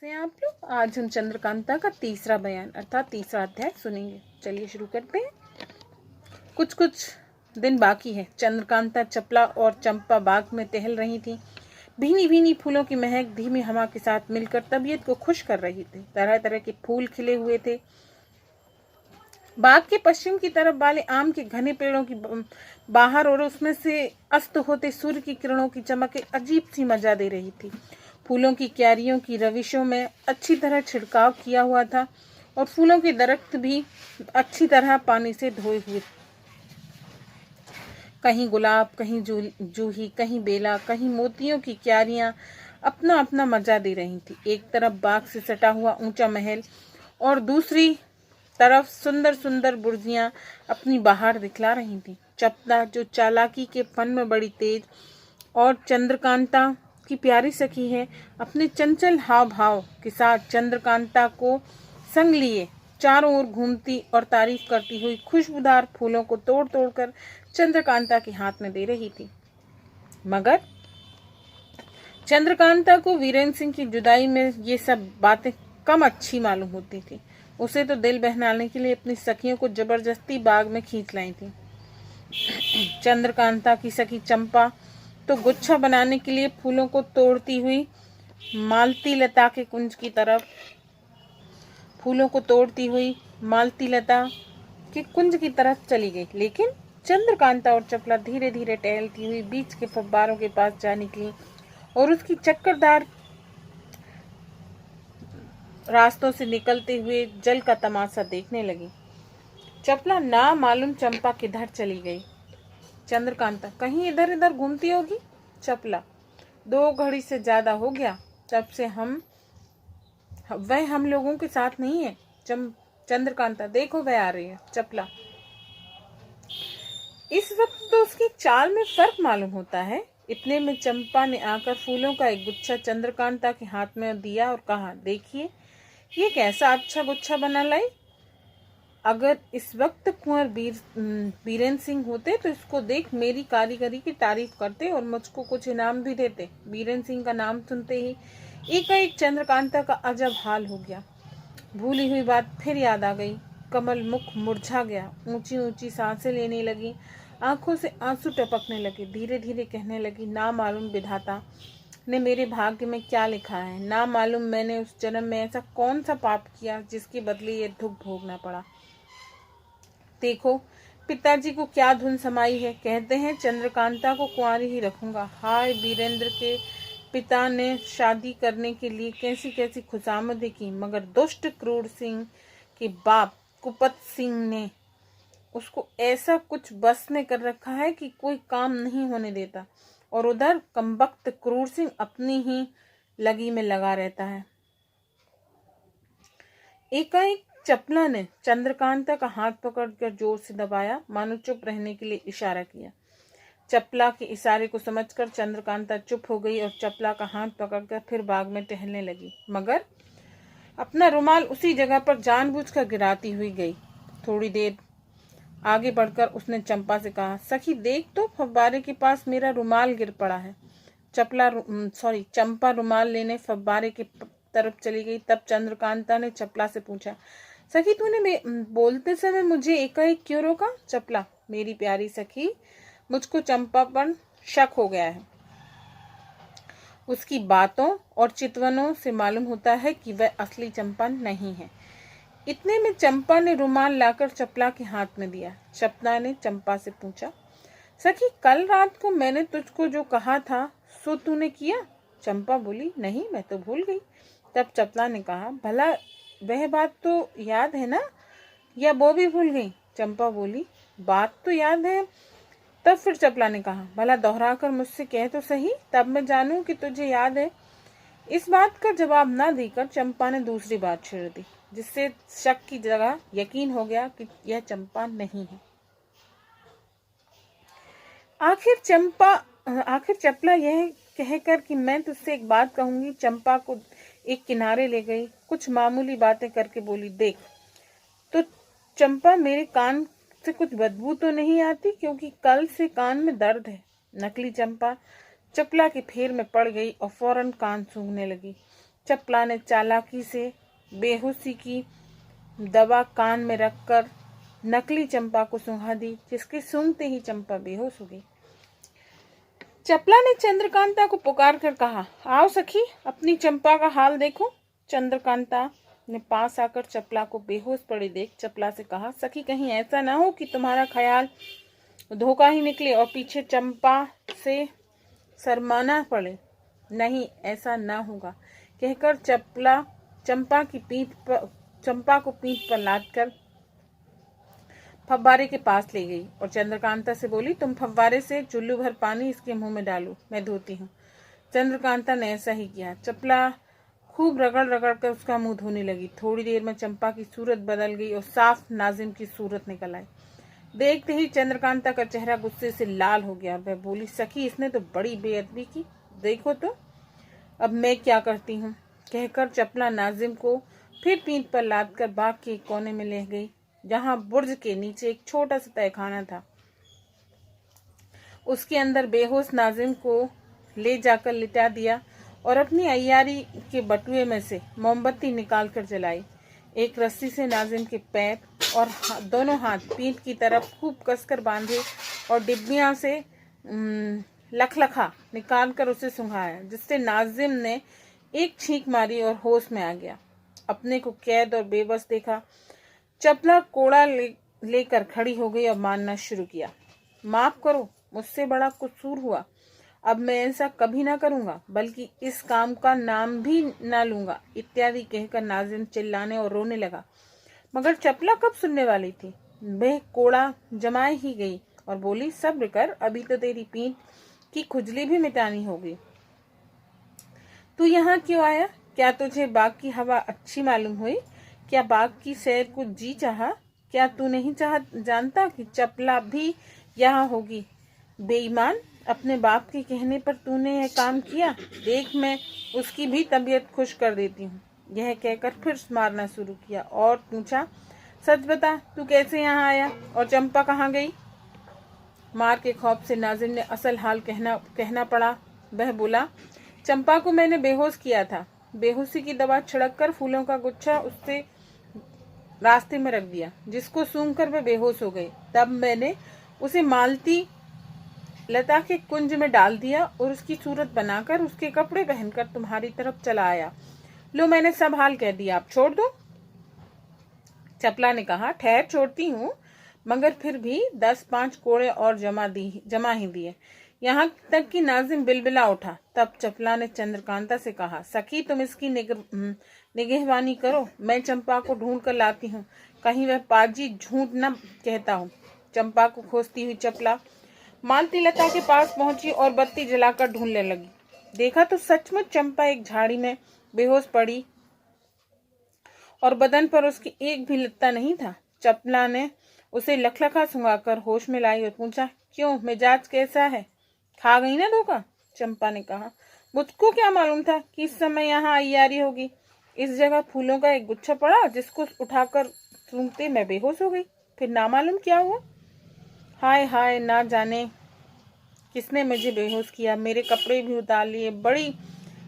कैसे हैं आप लोग। आज हम चंद्रकांता का तीसरा बयान अर्थात तीसरा अध्याय सुनेंगे। चलिए शुरू करते हैं। कुछ कुछ दिन बाकी है। चंद्रकांता चपला और चंपा बाग में टहल रही थी। भीनी भीनी फूलों की महक धीमी हवा के साथ मिलकर तबीयत को खुश कर रही थी। तरह तरह के फूल खिले हुए थे। बाग के पश्चिम की तरफ वाले आम के घने पेड़ों की बाहर और उसमें से अस्त होते सूर्य की किरणों की चमक एक अजीब सी मजा दे रही थी। फूलों की क्यारियों की रविशों में अच्छी तरह छिड़काव किया हुआ था और फूलों के दरख्त भी अच्छी तरह पानी से धोए हुए। कहीं गुलाब, कहीं जूही, कहीं बेला, कहीं मोतियों की क्यारियां अपना अपना मजा दे रही थी। एक तरफ बाग से सटा हुआ ऊंचा महल और दूसरी तरफ सुंदर सुंदर बुर्जियां अपनी बहार दिखला रही थी। चपला जो चालाकी के फन में बड़ी तेज और चंद्रकांता की प्यारी सखी है, अपने चंचल हाव भाव के साथ चंद्रकांता को संग लिए चारों ओर घूमती और तारीफ करती हुई खुशबूदार फूलों को तोड़ तोड़ कर चंद्रकांता के हाथ में दे रही थी। मगर चंद्रकांता को वीरेंद्र सिंह की जुदाई में ये सब बातें कम अच्छी मालूम होती थी। उसे तो दिल बहलाने के लिए अपनी सखियों को जबरदस्ती बाग में खींच लाई थी। चंद्रकांता की सखी चंपा तो गुच्छा बनाने के लिए फूलों को तोड़ती हुई मालती लता के कुंज की तरफ चली गई। लेकिन चंद्रकांता और चपला धीरे धीरे टहलती हुई बीच के फव्वारों के पास जा निकली और उसकी चक्करदार रास्तों से निकलते हुए जल का तमाशा देखने लगी। चपला ना मालूम चंपा किधर चली गई। चंद्रकांता कहीं इधर इधर घूमती होगी। चपला 2 घड़ी से ज्यादा हो गया तब से वह हम लोगों के साथ नहीं है। चंद्रकांता देखो वह आ रही है। चपला इस वक्त तो उसकी चाल में फर्क मालूम होता है। इतने में चंपा ने आकर फूलों का एक गुच्छा चंद्रकांता के हाथ में दिया और कहा, देखिए ये कैसा अच्छा गुच्छा बना लाई। अगर इस वक्त कुंवर वीरेंद्र सिंह होते तो इसको देख मेरी कारीगरी की तारीफ करते और मुझको कुछ इनाम भी देते। वीरेंद्र सिंह का नाम सुनते ही एकाएक चंद्रकांता का अजब हाल हो गया। भूली हुई बात फिर याद आ गई। कमल मुख मुरझा गया। ऊंची ऊंची सांसें लेने लगी। आंखों से आंसू टपकने लगे। धीरे धीरे कहने लगी, ना मालूम विधाता ने मेरे भाग्य में क्या लिखा है। ना मालूम मैंने उस जन्म में ऐसा कौन सा पाप किया जिसके बदले ये दुख भोगना पड़ा। देखो पिताजी को क्या धुन समाई है। कहते हैं चंद्रकांता को कुंवारी ही रखूंगा। हाय, वीरेंद्र के पिता ने शादी करने के लिए कैसी कैसी खुशामदें की, मगर दुष्ट क्रूर सिंह के बाप कुपत सिंह ने उसको ऐसा कुछ बस में कर रखा है कि कोई काम नहीं होने देता। और उधर कमबख्त क्रूर सिंह अपनी ही लगी में लगा रहता है। एकाएक चपला ने चंद्रकांता का हाथ पकड़कर जोर से दबाया, मानो चुप रहने के लिए इशारा किया। चपला के इशारे को समझकर चंद्रकांता चुप हो गई और चपला का हाथ पकड़कर फिर बाग में टहलने लगी, मगर अपना रुमाल उसी जगह पर जानबूझकर गिराती हुई गई। थोड़ी देर आगे बढ़कर उसने चंपा से कहा, सखी देख तो फव्वारे के पास मेरा रुमाल गिर पड़ा है। चंपा रुमाल लेने फव्वारे की तरफ चली गई। तब चंद्रकांता ने चपला से पूछा, सखी तूने बोलते समय मुझे एकाएक क्यों रोका। चपला, मेरी प्यारी सखी, मुझको चंपा पर शक हो गया है। उसकी बातों और चितवनों से मालूम होता है कि वह असली चंपा नहीं है। इतने में चंपा ने रुमाल लाकर चपला के हाथ में दिया। चपला ने चंपा से पूछा, सखी कल रात को मैंने तुझको जो कहा था सो तूने किया। चंपा बोली, नहीं मैं तो भूल गई। तब चपला ने कहा, भला वह बात तो याद है ना, या वो भी भूल गई। चंपा बोली, बात तो याद है। तब फिर चपला ने कहा, भला दोहरा कर मुझसे कह तो सही, तब मैं जानूं कि तुझे याद है। इस बात का जवाब न देकर चंपा ने दूसरी बात छेड़ दी, जिससे शक की जगह यकीन हो गया कि यह चंपा नहीं है। आखिर चपला यह कहकर कि मैं तुझसे एक बात कहूंगी, चंपा को एक किनारे ले गई। कुछ मामूली बातें करके बोली, देख तो चंपा मेरे कान से कुछ बदबू तो नहीं आती, क्योंकि कल से कान में दर्द है। नकली चंपा चपला के फेर में पड़ गई और फौरन कान सूंघने लगी। चपला ने चालाकी से बेहोशी की दवा कान में रखकर नकली चंपा को सूंघा दी, जिसके सूंघते ही चंपा बेहोश हो गई। चपला ने चंद्रकांता को पुकार कर कहा, आओ सखी, अपनी चंपा का हाल देखो। चंद्रकांता ने पास आकर चपला को बेहोश पड़ी देख चपला से कहा, सखी, कहीं ऐसा ना हो कि तुम्हारा ख्याल धोखा ही निकले और पीछे चंपा से शर्माना पड़े। नहीं, ऐसा ना होगा, कहकर चंपा को पीठ पर लादकर फव्वारे के पास ले गई और चंद्रकांता से बोली, तुम फव्वारे से चुल्लू भर पानी इसके मुंह में डालो, मैं धोती हूँ। चंद्रकांता ने ऐसा ही किया। चपला खूब रगड़ रगड़ कर उसका मुंह धोने लगी। थोड़ी देर में चंपा की सूरत बदल गई और साफ नाजिम की सूरत निकल आई। देखते ही चंद्रकांता का चेहरा गुस्से से लाल हो गया और वह बोली, सखी, इसने तो बड़ी बेअदबी की, देखो तो अब मैं क्या करती हूँ। कहकर चपला नाजिम को फिर पीठ पर लादकर बाग के कोने में ले गई, जहाँ बुर्ज के नीचे एक छोटा सा तहखाना था। उसके अंदर बेहोश नाजिम को ले जाकर लिटा दिया और अपनी अय्यारी के बटुए में से मोमबत्ती निकालकर जलाई। एक रस्सी से नाजिम के पैर और दोनों हाथ पीठ की तरफ खूब कसकर बांधे और डिब्बियां से लखलखा निकालकर उसे सुंघाया, जिससे नाजिम ने एक छींक मारी और होश में आ गया। अपने को कैद और बेबस देखा। चपला कोड़ा लेकर खड़ी हो गई और मारना शुरू किया। माफ करो, मुझसे बड़ा कसूर हुआ, अब मैं ऐसा कभी ना करूंगा, बल्कि इस काम का नाम भी ना लूंगा, इत्यादि कहकर नाजिम चिल्लाने और रोने लगा। मगर चपला कब सुनने वाली थी। वह कोड़ा जमाए ही गई और बोली, सब्र कर, अभी तो तेरी पीठ की खुजली भी मिटानी होगी। तू यहाँ क्यों आया? क्या तुझे बाग की हवा अच्छी मालूम हुई? क्या बाग की सैर को जी चाहा? क्या तू नहीं जानता कि चपला भी यहाँ होगी? बेईमान, अपने बाप के कहने पर तूने यह काम किया। देख, मैं उसकी भी तबीयत खुश कर देती हूँ। यह कहकर फिर मारना शुरू किया और पूछा, सच बता, तू कैसे यहाँ आया और चंपा कहाँ गई? मार के खौफ से नाजिम ने असल हाल कहना पड़ा। वह बोला, चंपा को मैंने बेहोश किया था। बेहोशी की दवा छिड़ककर फूलों का गुच्छा उससे रास्ते में रख दिया, जिसको सूंघकर वह बेहोश हो गई। तब मैंने उसे मालती लता के कुंज में डाल दिया और उसकी सूरत बनाकर उसके कपड़े पहनकर तुम्हारी तरफ चला आया। लो, मैंने सब हाल कह दिया, आप छोड़ दो। चपला ने कहा, ठहर, छोड़ती हूँ, मगर फिर भी 10-5 कोड़े और जमा ही दिए। यहाँ तक कि नाजिम बिलबिला उठा। तब चपला ने चंद्रकांता से कहा, सखी, तुम इसकी निगहबानी करो, मैं चंपा को ढूंढ कर लाती हूँ, कहीं वह पाजी झूठ न कहता हो। चंपा को खोजती हुई चपला मालती लता के पास पहुंची और बत्ती जलाकर ढूंढने लगी। देखा तो सचमुच चंपा एक झाड़ी में बेहोश पड़ी और बदन पर उसकी एक भी लत्ता नहीं था। चपला ने उसे लखलखा सुंघाकर होश में लाई और पूछा, क्यों, मिजाज कैसा है? खा गई ना धोखा? चंपा ने कहा, मुझको क्या मालूम था कि इस समय यहाँ अय्यारी होगी। इस जगह फूलों का एक गुच्छा पड़ा, जिसको उठाकर सूंघते मैं बेहोश हो गई। फिर ना मालूम क्या हुआ। हाय हाय, ना जाने किसने मुझे बेहोश किया। मेरे कपड़े भी उतार लिए, बड़ी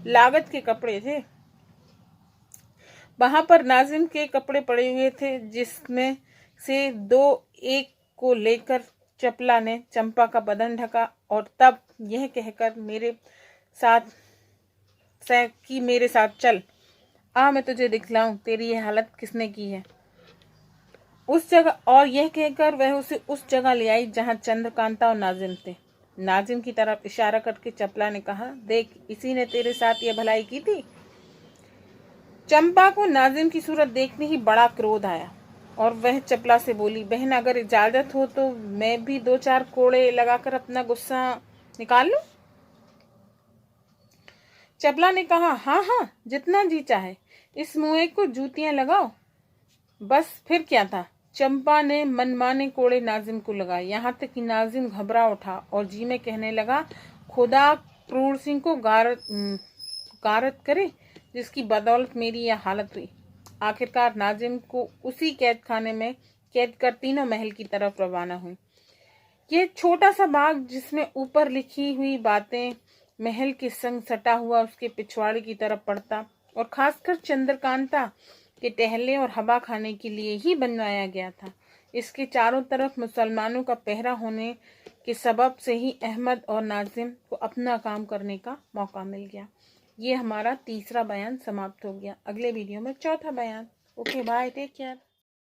लागत के कपड़े थे। वहां पर नाजिम के कपड़े पड़े हुए थे, जिसमें से 2 एक को लेकर चपला ने चंपा का बदन ढका और तब यह कहकर मेरे साथ चल, आ मैं तुझे दिखलाऊं तेरी यह हालत किसने की है। उस जगह, और यह कहकर वह उसे उस जगह ले आई जहां चंद्रकांता और नाजिम थे। नाजिम की तरफ इशारा करके चपला ने कहा, देख, इसी ने तेरे साथ यह भलाई की थी। चंपा को नाजिम की सूरत देखने ही बड़ा क्रोध आया और वह चपला से बोली, बहन, अगर इजाजत हो तो मैं भी 2-4 कोड़े लगाकर अपना गुस्सा निकाल लूं। चपला ने कहा, हाँ हाँ, जितना जी चाहे, इस मुँह को जूतियां लगाओ, बस फिर क्या था। चंपा ने मनमाने कोड़े नाजिम को लगाए, यहाँ तक कि नाजिम घबरा उठा और जी में कहने लगा, खुदा क्रूर सिंह को गारत करे, जिसकी बदौलत मेरी यह हालत हुई। आखिरकार नाजिम को उसी कैद खाने में कैद कर तीनों महल की तरफ रवाना हुई। यह छोटा सा बाग, जिसमें ऊपर लिखी हुई बातें महल के संग सटा हुआ उसके पिछवाड़े की तरफ पड़ता, और खासकर चंद्रकांता के टहलने और हवा खाने के लिए ही बनवाया गया था। इसके चारों तरफ मुसलमानों का पहरा होने के सबब से ही अहमद और नाजिम को अपना काम करने का मौका मिल गया। ये हमारा तीसरा बयान समाप्त हो गया। अगले वीडियो में चौथा बयान। Okay bye, take care.